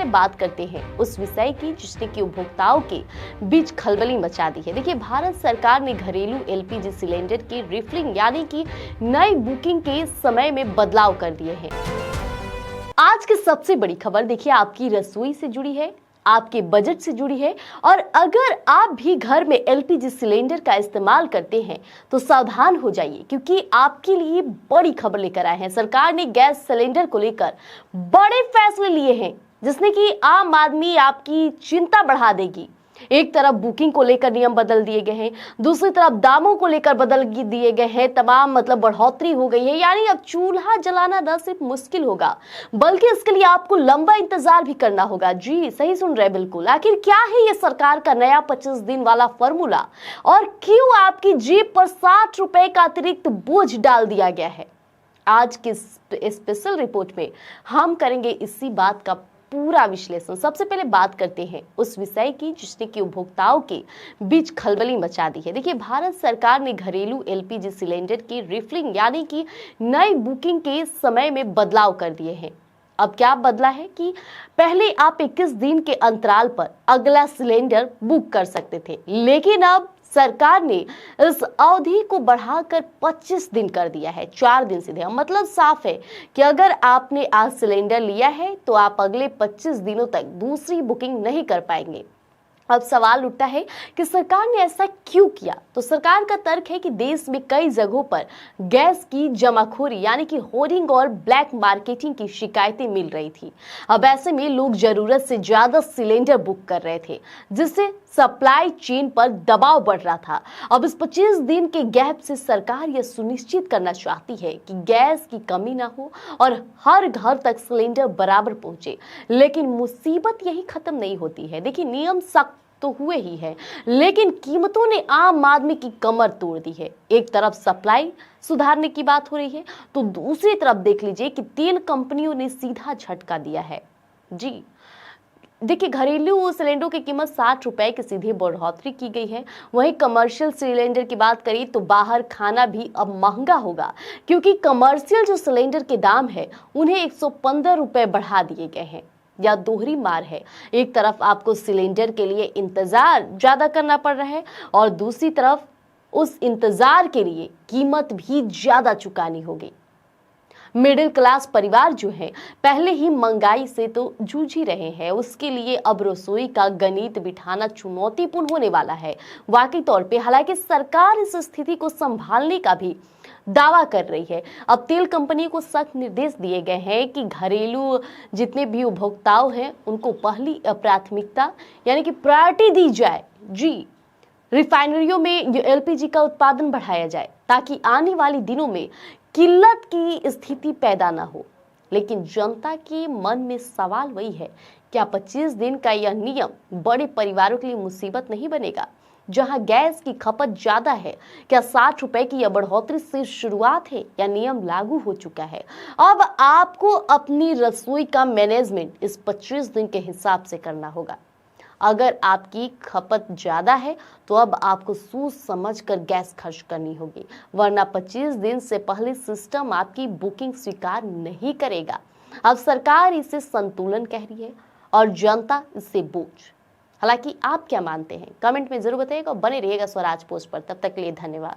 पहले बात करते हैं उस विषय की जिसने कि उपभोक्ताओं के बीच खलबली मचा दी है। देखिए, भारत सरकार ने घरेलू एलपीजी सिलेंडर की रिफिलिंग यानी कि नई बुकिंग के समय में बदलाव कर दिए हैं। आज की सबसे बड़ी खबर देखिए आपकी रसोई से जुड़ी है, आपके बजट से जुड़ी है। और अगर आप भी घर में एलपीजी सिलेंडर का इस्तेमाल करते हैं तो सावधान हो जाइए, क्योंकि आपके लिए बड़ी खबर लेकर आए हैं। सरकार ने गैस सिलेंडर को लेकर बड़े फैसले लिए हैं जिसने कि आम आदमी आपकी चिंता बढ़ा देगी। एक तरफ बुकिंग को लेकर नियम बदल दिए गए हैं, दूसरी तरफ दामों को लेकर बदल दिए गए हैं, तमाम बढ़ोतरी हो गई है। यानी अब चूल्हा जलाना न सिर्फ मुश्किल होगा बल्कि इसके लिए आपको लंबा इंतजार भी करना होगा। जी सही सुन रहे बिल्कुल। आखिर क्या है ये सरकार का नया 25 दिन वाला फॉर्मूला और क्यों आपकी जेब पर 60 रुपए का अतिरिक्त बोझ डाल दिया गया है? आज की स्पेशल रिपोर्ट में हम करेंगे इसी बात का पूरा विश्लेषण। सबसे पहले बात करते हैं उस विषय की जिसने कि उपभोक्ताओं के बीच खलबली मचा दी है। देखिए, भारत सरकार ने घरेलू एलपीजी सिलेंडर की रिफिलिंग यानी कि नई बुकिंग के समय में बदलाव कर दिए हैं। अब क्या बदला है कि पहले आप 21 दिन के अंतराल पर अगला सिलेंडर बुक कर सकते थे, लेकिन अब सरकार ने इस अवधि को बढ़ाकर 25 दिन कर दिया है, 4 दिन सीधे। मतलब साफ है कि अगर आपने आज सिलेंडर लिया है तो आप अगले 25 दिनों तक दूसरी बुकिंग नहीं कर पाएंगे। अब सवाल उठता है कि सरकार ने ऐसा क्यों किया? तो सरकार का तर्क है कि देश में कई जगहों पर गैस की जमाखोरी यानी कि होर्डिंग और ब्लैक मार्केटिंग की शिकायतें मिल रही थी। अब ऐसे में लोग जरूरत से ज्यादा सिलेंडर बुक कर रहे थे, जिससे सप्लाई चेन पर दबाव बढ़ रहा था। अब इस 25 दिन के गैप से सरकार यह सुनिश्चित करना चाहती है कि गैस की कमी ना हो और हर घर तक सिलेंडर बराबर पहुंचे। लेकिन मुसीबत यही खत्म नहीं होती है। देखिए, नियम सख्त तो हुए ही है, लेकिन कीमतों ने आम आदमी की कमर तोड़ दी है। एक तरफ सप्लाई सुधारने की बात हो रही है तो दूसरी तरफ देख लीजिए कि तेल कंपनियों ने सीधा झटका दिया है। जी देखिए, घरेलू सिलेंडरों की कीमत 60 रुपए की सीधी बढ़ोतरी की गई है। वहीं कमर्शियल सिलेंडर की बात करें तो बाहर खाना भी अब महंगा होगा, क्योंकि कमर्शियल जो सिलेंडर के दाम है उन्हें 115 रुपए बढ़ा दिए गए हैं। या दोहरी मार है, एक तरफ आपको सिलेंडर के लिए इंतजार ज्यादा करना पड़ रहा है और दूसरी तरफ उस इंतजार के लिए कीमत भी ज्यादा चुकानी होगी। मिडिल क्लास परिवार जो है पहले ही महंगाई से तो जूझ ही रहे हैं, उसके लिए अब रसोई का गणित बिठाना चुनौतीपूर्ण होने वाला है वाकई तौर पे। हालांकि सरकार इस स्थिति को संभालने का भी दावा कर रही है। अब तेल कंपनी को सख्त निर्देश दिए गए हैं कि घरेलू जितने भी उपभोक्ताओं हैं उनको पहली प्राथमिकता यानी कि प्रायोरिटी दी जाए। जी रिफाइनरियों में एलपीजी का उत्पादन बढ़ाया जाए ताकि आने वाले दिनों में किल्लत की स्थिति पैदा ना हो। लेकिन जनता के मन में सवाल वही है, क्या 25 दिन का यह नियम बड़े परिवारों के लिए मुसीबत नहीं बनेगा? जहां गैस की खपत ज्यादा है, क्या 60 रुपए की यह बढ़ोतरी सिर्फ शुरुआत है या नियम लागू हो चुका है? अब आपको अपनी रसोई का मैनेजमेंट इस 25 दिन के हिसाब से करना होगा। अगर आपकी खपत ज्यादा है तो अब आपको सोच समझ कर गैस खर्च करनी होगी, वरना 25 दिन से पहले सिस्टम आपकी बुकिंग स्वीकार नहीं करेगा। अब सरकार इसे संतुलन कह रही है और जनता इससे बोझ। हालांकि आप क्या मानते हैं? कमेंट में जरूर बताइएगा। बने रहिएगा स्वराज पोस्ट पर। तब तक के लिए धन्यवाद।